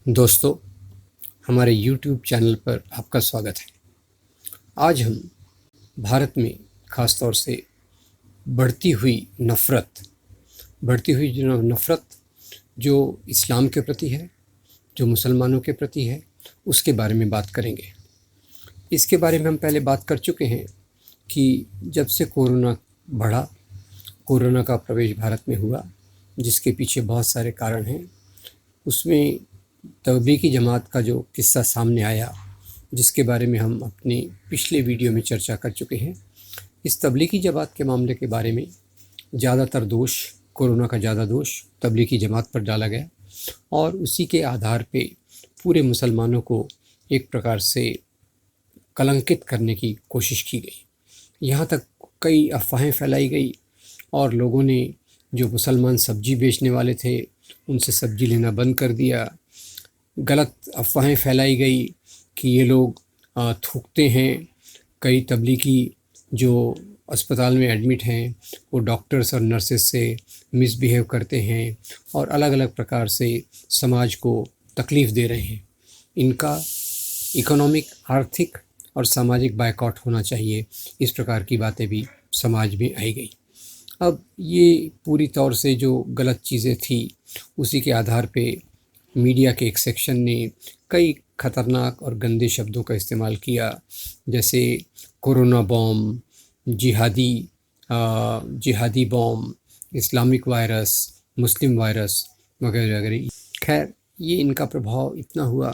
दोस्तों, हमारे YouTube channel पर आपका स्वागत है। आज हम भारत में ख़ास तौर से बढ़ती हुई जो नफ़रत जो इस्लाम के प्रति है, जो मुसलमानों के प्रति है, उसके बारे में बात करेंगे। इसके बारे में हम पहले बात कर चुके हैं कि जब से कोरोना का प्रवेश भारत में हुआ, जिसके पीछे बहुत सारे कारण हैं। उसमें तबलीगी जमात का जो किस्सा सामने आया, जिसके बारे में हम अपने पिछले वीडियो में चर्चा कर चुके हैं। इस तबलीगी जमात के मामले के बारे में कोरोना का ज़्यादा दोष तबलीगी जमात पर डाला गया और उसी के आधार पे पूरे मुसलमानों को एक प्रकार से कलंकित करने की कोशिश की गई। यहाँ तक कई अफवाहें फैलाई गई और लोगों ने, जो मुसलमान सब्जी बेचने वाले थे, उनसे सब्जी लेना बंद कर दिया। गलत अफवाहें फैलाई गई कि ये लोग थूकते हैं। कई तबलीगी जो अस्पताल में एडमिट हैं, वो डॉक्टर्स और नर्सेस से मिसबिहेव करते हैं और अलग अलग प्रकार से समाज को तकलीफ़ दे रहे हैं। इनका इकोनॉमिक, आर्थिक और सामाजिक बायकॉट होना चाहिए। इस प्रकार की बातें भी समाज में आई गई। अब ये पूरी तौर से जो गलत चीज़ें थी, उसी के आधार पे मीडिया के एक सेक्शन ने कई ख़तरनाक और गंदे शब्दों का इस्तेमाल किया, जैसे कोरोना बॉम्ब, जिहादी बॉम्ब, इस्लामिक वायरस, मुस्लिम वायरस वगैरह वगैरह। खैर, ये इनका प्रभाव इतना हुआ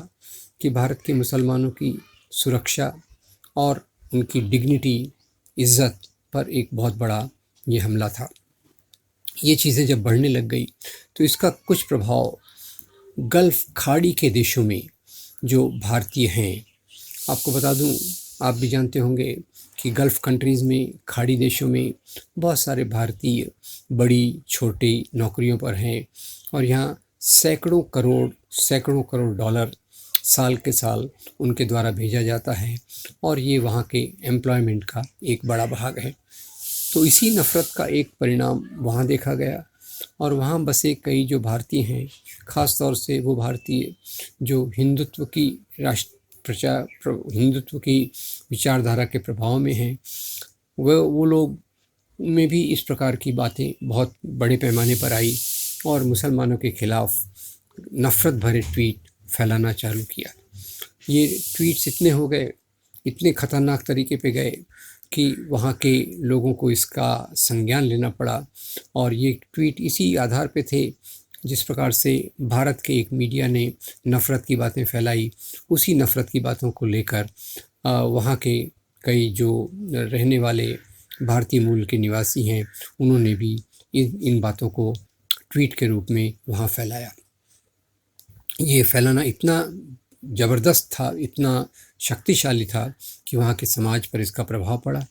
कि भारत के मुसलमानों की सुरक्षा और उनकी डिग्निटी, इज़्ज़त पर एक बहुत बड़ा ये हमला था। ये चीज़ें जब बढ़ने लग गई तो इसका कुछ प्रभाव गल्फ़ खाड़ी के देशों में जो भारतीय हैं, आपको बता दूं, आप भी जानते होंगे कि गल्फ़ कंट्रीज़ में, खाड़ी देशों में बहुत सारे भारतीय बड़ी छोटी नौकरियों पर हैं और यहाँ सैकड़ों करोड़ डॉलर साल के साल उनके द्वारा भेजा जाता है और ये वहाँ के एम्प्लॉयमेंट का एक बड़ा भाग है। तो इसी नफ़रत का एक परिणाम वहाँ देखा गया और वहाँ बसे कई जो भारतीय हैं, ख़ास तौर से वो भारतीय जो हिंदुत्व की विचारधारा के प्रभाव में हैं, वो लोग में भी इस प्रकार की बातें बहुत बड़े पैमाने पर आई और मुसलमानों के ख़िलाफ़ नफ़रत भरे ट्वीट फैलाना चालू किया। ये ट्वीट्स इतने हो गए, इतने ख़तरनाक तरीके पे गए कि वहाँ के लोगों को इसका संज्ञान लेना पड़ा और ये ट्वीट इसी आधार पे थे, जिस प्रकार से भारत के एक मीडिया ने नफ़रत की बातें फैलाई, उसी नफ़रत की बातों को लेकर वहाँ के कई जो रहने वाले भारतीय मूल के निवासी हैं, उन्होंने भी इन बातों को ट्वीट के रूप में वहाँ फैलाया। ये फैलाना इतना ज़बरदस्त था, इतना शक्तिशाली था कि वहाँ के समाज पर इसका प्रभाव पड़ा।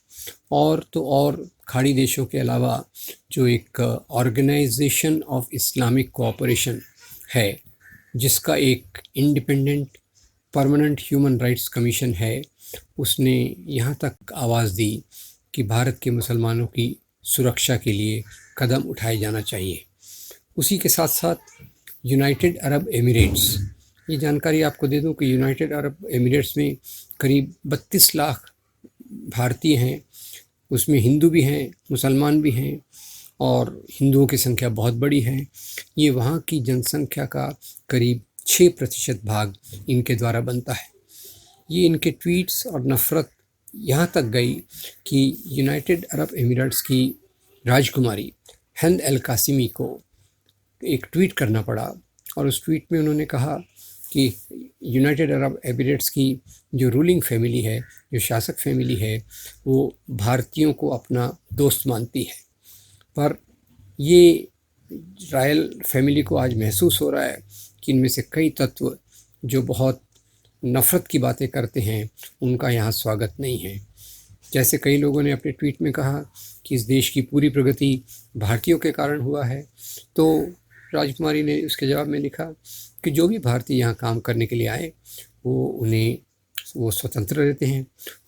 और तो और खाड़ी देशों के अलावा जो एक ऑर्गेनाइजेशन ऑफ इस्लामिक कोऑपरेशन है, जिसका एक independent permanent human rights commission है, उसने यहाँ तक आवाज़ दी कि भारत के मुसलमानों की सुरक्षा के लिए कदम उठाए जाना चाहिए। उसी के साथ साथ यूनाइटेड अरब एमिरेट्स, ये जानकारी आपको दे दूं कि यूनाइटेड अरब एमिरेट्स में करीब 32 लाख भारतीय हैं। उसमें हिंदू भी हैं, मुसलमान भी हैं और हिंदुओं की संख्या बहुत बड़ी है। ये वहाँ की जनसंख्या का करीब 6% भाग इनके द्वारा बनता है। ये इनके ट्वीट्स और नफ़रत यहाँ तक गई कि यूनाइटेड अरब एमिरेट्स की राजकुमारी हिंद अल कासिमी को एक ट्वीट करना पड़ा और उस ट्वीट में उन्होंने कहा कि यूनाइटेड अरब एमिरेट्स की जो रूलिंग फैमिली है, जो शासक फैमिली है, वो भारतीयों को अपना दोस्त मानती है। पर ये रॉयल फैमिली को आज महसूस हो रहा है कि इनमें से कई तत्व जो बहुत नफ़रत की बातें करते हैं, उनका यहाँ स्वागत नहीं है। जैसे कई लोगों ने अपने ट्वीट में कहा कि इस देश की पूरी प्रगति भारतीयों के कारण हुआ है, तो राजकुमारी ने उसके जवाब में लिखा कि जो भी भारतीय यहाँ काम करने के लिए आए, वो स्वतंत्र रहते हैं,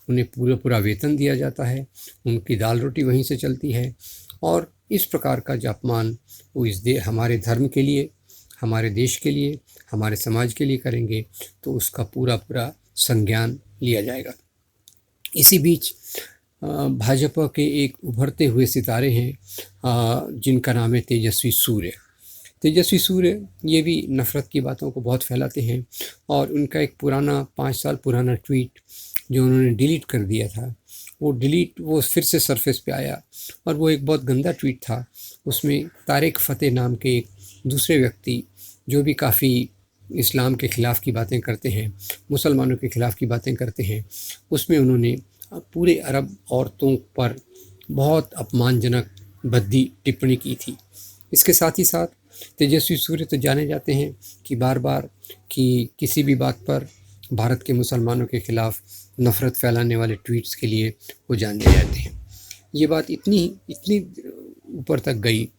उन्हें पूरा वेतन दिया जाता है, उनकी दाल रोटी वहीं से चलती है और इस प्रकार का जो अपमान वो हमारे धर्म के लिए, हमारे देश के लिए, हमारे समाज के लिए करेंगे तो उसका पूरा पूरा संज्ञान लिया जाएगा। इसी बीच भाजपा के एक उभरते हुए सितारे हैं जिनका नाम है तेजस्वी सूर्य। तेजस्वी सूर्य ये भी नफ़रत की बातों को बहुत फैलाते हैं और उनका एक पुराना 5 साल पुराना ट्वीट जो उन्होंने डिलीट कर दिया था, वो फिर से सरफेस पे आया और वो एक बहुत गंदा ट्वीट था। उसमें तारिक फ़तेह नाम के एक दूसरे व्यक्ति जो भी काफ़ी इस्लाम के ख़िलाफ़ की बातें करते हैं, मुसलमानों के ख़िलाफ़ की बातें करते हैं, उसमें उन्होंने पूरे अरब औरतों पर बहुत अपमानजनक भद्दी टिप्पणी की थी। इसके साथ ही साथ तेजस्वी सूर्य तो जाने जाते हैं कि बार बार कि किसी भी बात पर भारत के मुसलमानों के ख़िलाफ़ नफ़रत फैलाने वाले ट्वीट्स के लिए वो जाने जाते हैं। ये बात इतनी ऊपर तक गई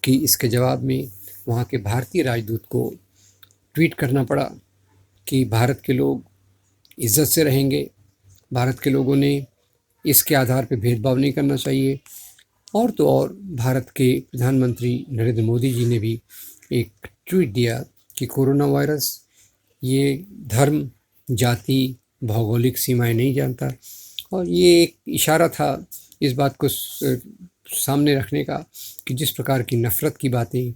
कि इसके जवाब में वहाँ के भारतीय राजदूत को ट्वीट करना पड़ा कि भारत के लोग इज़्ज़त से रहेंगे, भारत के लोगों ने इसके आधार पर भेदभाव नहीं करना चाहिए। और तो और भारत के प्रधानमंत्री नरेंद्र मोदी जी ने भी एक ट्वीट दिया कि कोरोना वायरस ये धर्म, जाति, भौगोलिक सीमाएं नहीं जानता, और ये एक इशारा था इस बात को सामने रखने का कि जिस प्रकार की नफ़रत की बातें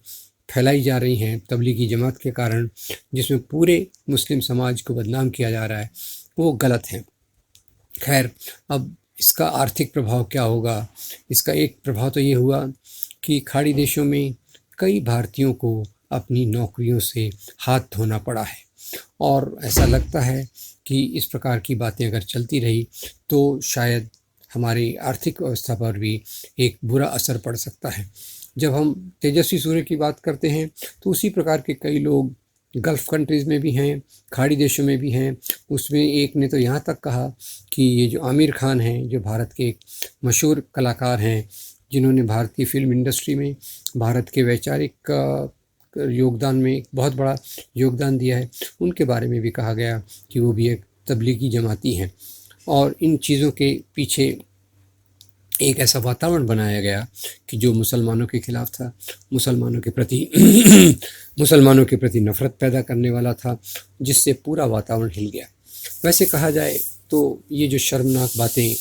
फैलाई जा रही हैं तबलीगी जमात के कारण, जिसमें पूरे मुस्लिम समाज को बदनाम किया जा रहा है, वो गलत है। खैर, अब इसका आर्थिक प्रभाव क्या होगा? इसका एक प्रभाव तो ये हुआ कि खाड़ी देशों में कई भारतीयों को अपनी नौकरियों से हाथ धोना पड़ा है और ऐसा लगता है कि इस प्रकार की बातें अगर चलती रही तो शायद हमारी आर्थिक व्यवस्था पर भी एक बुरा असर पड़ सकता है। जब हम तेजस्वी सूर्य की बात करते हैं तो उसी प्रकार के कई लोग गल्फ़ कंट्रीज़ में भी हैं, खाड़ी देशों में भी हैं। उसमें एक ने तो यहाँ तक कहा कि ये जो आमिर खान हैं, जो भारत के एक मशहूर कलाकार हैं, जिन्होंने भारतीय फ़िल्म इंडस्ट्री में भारत के वैचारिक योगदान में एक बहुत बड़ा योगदान दिया है, उनके बारे में भी कहा गया कि वो भी एक तबलीगी जमाती हैं। और इन चीज़ों के पीछे एक ऐसा वातावरण बनाया गया कि जो मुसलमानों के ख़िलाफ़ था, मुसलमानों के प्रति नफ़रत पैदा करने वाला था, जिससे पूरा वातावरण हिल गया। वैसे कहा जाए तो ये जो शर्मनाक बातें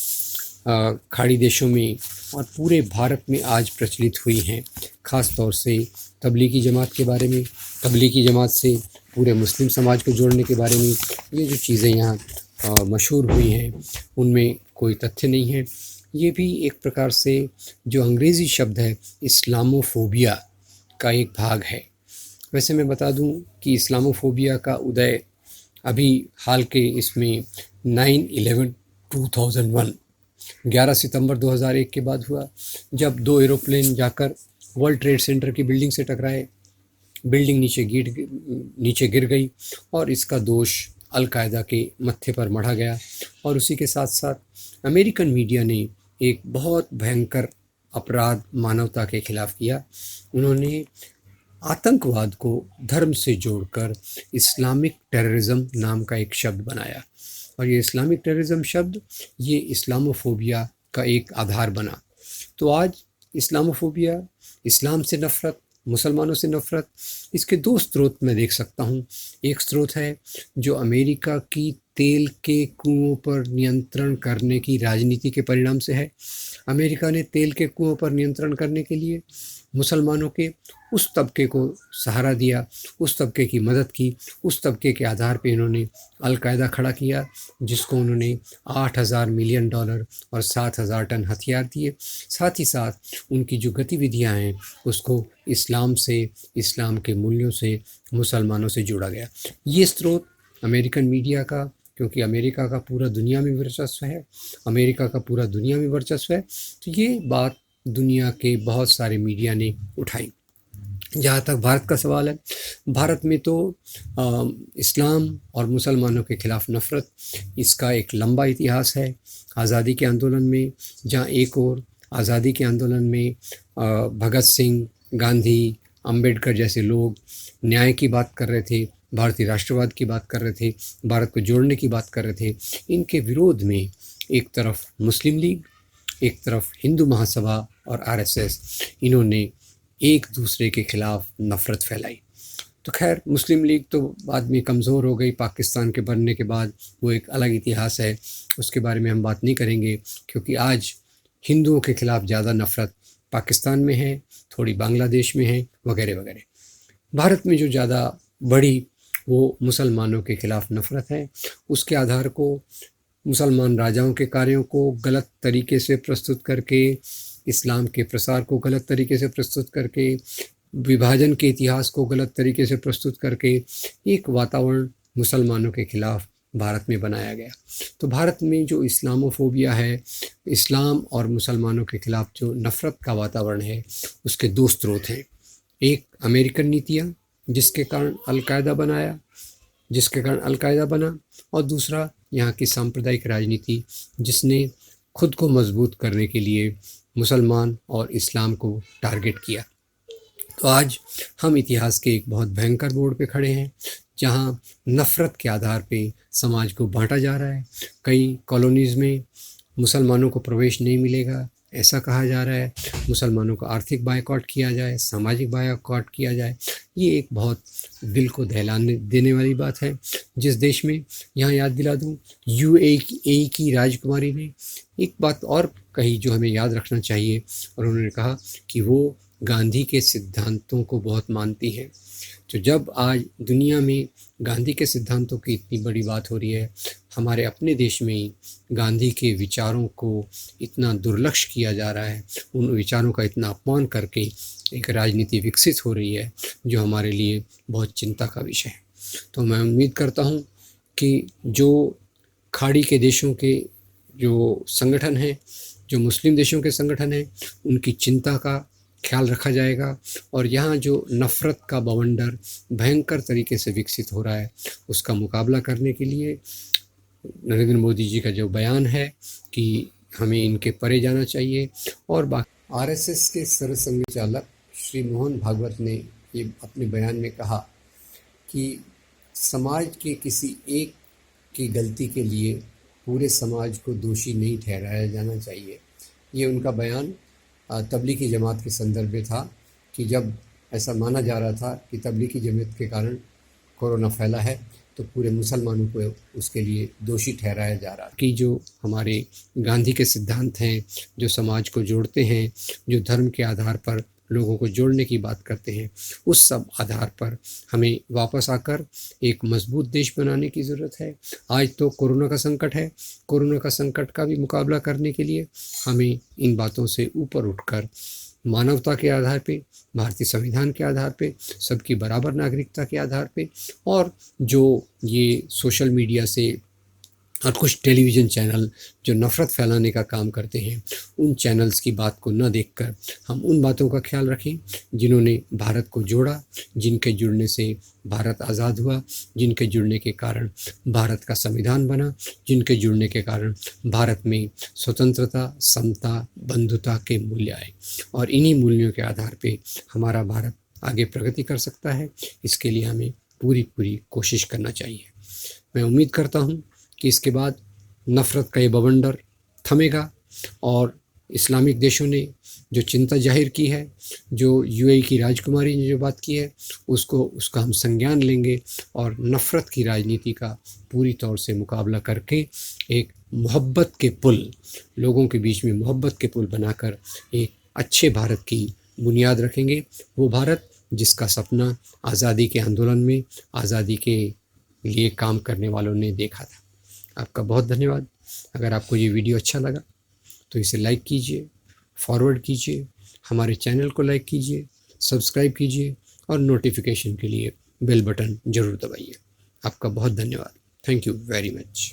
खाड़ी देशों में और पूरे भारत में आज प्रचलित हुई हैं, ख़ास तौर से तबलीगी जमात के बारे में, तबलीगी जमात से पूरे मुस्लिम समाज को जोड़ने के बारे में, ये जो चीज़ें यहाँ मशहूर हुई हैं उनमें कोई तथ्य नहीं है। ये भी एक प्रकार से जो अंग्रेज़ी शब्द है इस्लामोफोबिया का एक भाग है। वैसे मैं बता दूं कि इस्लामोफोबिया का उदय अभी हाल के इसमें 9/11/2001 11 सितंबर 2001 के बाद हुआ, जब 2 एरोप्लेन जाकर वर्ल्ड ट्रेड सेंटर की बिल्डिंग से टकराए, बिल्डिंग नीचे गिर गई और इसका दोष अल-कायदा के मत्थे पर मढ़ा गया। और उसी के साथ साथ अमेरिकन मीडिया ने एक बहुत भयंकर अपराध मानवता के खिलाफ़ किया। उन्होंने आतंकवाद को धर्म से जोड़कर इस्लामिक टेररिज्म नाम का एक शब्द बनाया, और ये इस्लामिक टेररिज्म शब्द ये इस्लामोफोबिया का एक आधार बना। तो आज इस्लामोफोबिया, इस्लाम से नफ़रत, मुसलमानों से नफ़रत, इसके 2 स्रोत मैं देख सकता हूँ। एक स्रोत है जो अमेरिका की तेल के कुओं पर नियंत्रण करने की राजनीति के परिणाम से है। अमेरिका ने तेल के कुओं पर नियंत्रण करने के लिए मुसलमानों के उस तबके को सहारा दिया, उस तबके की मदद की, उस तबके के आधार पे इन्होंने अल-कायदा खड़ा किया, जिसको उन्होंने $8,000 मिलियन और 7,000 टन हथियार दिए। साथ ही साथ उनकी जो गतिविधियां हैं उसको इस्लाम से, इस्लाम के मूल्यों से, मुसलमानों से जोड़ा गया। ये स्रोत अमेरिकन मीडिया का, क्योंकि अमेरिका का पूरा दुनिया में वर्चस्व है, तो ये बात दुनिया के बहुत सारे मीडिया ने उठाई। जहाँ तक भारत का सवाल है, भारत में तो इस्लाम और मुसलमानों के ख़िलाफ़ नफ़रत, इसका एक लंबा इतिहास है। आज़ादी के आंदोलन में, जहाँ एक और आज़ादी के आंदोलन में भगत सिंह, गांधी, अंबेडकर जैसे लोग न्याय की बात कर रहे थे, भारतीय राष्ट्रवाद की बात कर रहे थे, भारत को जोड़ने की बात कर रहे थे, इनके विरोध में एक तरफ मुस्लिम लीग, एक तरफ हिंदू महासभा और आरएसएस, इन्होंने एक दूसरे के खिलाफ नफ़रत फैलाई। तो खैर मुस्लिम लीग तो बाद में कमज़ोर हो गई पाकिस्तान के बनने के बाद, वो एक अलग इतिहास है, उसके बारे में हम बात नहीं करेंगे, क्योंकि आज हिंदुओं के ख़िलाफ़ ज़्यादा नफ़रत पाकिस्तान में है, थोड़ी बांग्लादेश में है, वगैरह वगैरह। भारत में जो ज़्यादा बढ़ी वो मुसलमानों के ख़िलाफ़ नफ़रत है। उसके आधार को मुसलमान राजाओं के कार्यों को गलत तरीके से प्रस्तुत करके, इस्लाम के प्रसार को गलत तरीके से प्रस्तुत करके, विभाजन के इतिहास को गलत तरीके से प्रस्तुत करके एक वातावरण मुसलमानों के ख़िलाफ़ भारत में बनाया गया। तो भारत में जो इस्लामोफोबिया है, इस्लाम और मुसलमानों के ख़िलाफ़ जो नफ़रत का वातावरण है, उसके दो स्रोत हैं। एक अमेरिकन नीतियाँ जिसके कारण अलकायदा बना, और दूसरा यहाँ की सांप्रदायिक राजनीति जिसने खुद को मजबूत करने के लिए मुसलमान और इस्लाम को टारगेट किया। तो आज हम इतिहास के एक बहुत भयंकर मोड़ पे खड़े हैं, जहाँ नफ़रत के आधार पे समाज को बांटा जा रहा है। कई कॉलोनीज़ में मुसलमानों को प्रवेश नहीं मिलेगा, ऐसा कहा जा रहा है। मुसलमानों का आर्थिक बायकॉट किया जाए, सामाजिक बायकॉट किया जाए। ये एक बहुत दिल को दहलाने देने वाली बात है। जिस देश में, यहाँ याद दिला दूँ, यूएई की राजकुमारी ने एक बात और कही जो हमें याद रखना चाहिए, और उन्होंने कहा कि वो गांधी के सिद्धांतों को बहुत मानती हैं। तो जब आज दुनिया में गांधी के सिद्धांतों की इतनी बड़ी बात हो रही है, हमारे अपने देश में ही गांधी के विचारों को इतना दुर्लक्ष्य किया जा रहा है, उन विचारों का इतना अपमान करके एक राजनीति विकसित हो रही है, जो हमारे लिए बहुत चिंता का विषय है। तो मैं उम्मीद करता हूँ कि जो खाड़ी के देशों के जो संगठन हैं, जो मुस्लिम देशों के संगठन हैं, उनकी चिंता का ख्याल रखा जाएगा, और यहाँ जो नफ़रत का बवंडर भयंकर तरीके से विकसित हो रहा है, उसका मुकाबला करने के लिए नरेंद्र मोदी जी का जो बयान है कि हमें इनके परे जाना चाहिए, और बाकी आरएसएस के सरसंघचालक श्री मोहन भागवत ने ये अपने बयान में कहा कि समाज के किसी एक की गलती के लिए पूरे समाज को दोषी नहीं ठहराया जाना चाहिए। ये उनका बयान तबलीगी जमात के संदर्भ में था कि जब ऐसा माना जा रहा था कि तबलीगी जमात के कारण कोरोना फैला है, तो पूरे मुसलमानों को उसके लिए दोषी ठहराया जा रहा कि जो हमारे गांधी के सिद्धांत हैं, जो समाज को जोड़ते हैं, जो धर्म के आधार पर लोगों को जोड़ने की बात करते हैं, उस सब आधार पर हमें वापस आकर एक मजबूत देश बनाने की ज़रूरत है। आज तो कोरोना का संकट है, कोरोना का संकट का भी मुकाबला करने के लिए हमें इन बातों से ऊपर उठकर मानवता के आधार पे, भारतीय संविधान के आधार पे, सबकी बराबर नागरिकता के आधार पे, और जो ये सोशल मीडिया से और कुछ टेलीविज़न चैनल जो नफ़रत फैलाने का काम करते हैं, उन चैनल्स की बात को न देखकर हम उन बातों का ख्याल रखें जिन्होंने भारत को जोड़ा, जिनके जुड़ने से भारत आज़ाद हुआ, जिनके जुड़ने के कारण भारत का संविधान बना, जिनके जुड़ने के कारण भारत में स्वतंत्रता, समता, बंधुता के मूल्य आए, और इन्हीं मूल्यों के आधार पर हमारा भारत आगे प्रगति कर सकता है। इसके लिए हमें पूरी कोशिश करना चाहिए। मैं उम्मीद करता हूँ कि इसके बाद नफ़रत का ये बवंडर थमेगा, और इस्लामिक देशों ने जो चिंता जाहिर की है, जो यूएई की राजकुमारी ने जो बात की है, उसका हम संज्ञान लेंगे, और नफ़रत की राजनीति का पूरी तौर से मुकाबला करके एक मोहब्बत के पुल, लोगों के बीच में मोहब्बत के पुल बनाकर एक अच्छे भारत की बुनियाद रखेंगे। वो भारत जिसका सपना आज़ादी के आंदोलन में, आज़ादी के लिए काम करने वालों ने देखा था। आपका बहुत धन्यवाद। अगर आपको ये वीडियो अच्छा लगा तो इसे लाइक कीजिए, फॉरवर्ड कीजिए, हमारे चैनल को लाइक कीजिए, सब्सक्राइब कीजिए, और नोटिफिकेशन के लिए बेल बटन ज़रूर दबाइए। आपका बहुत धन्यवाद। Thank you very much.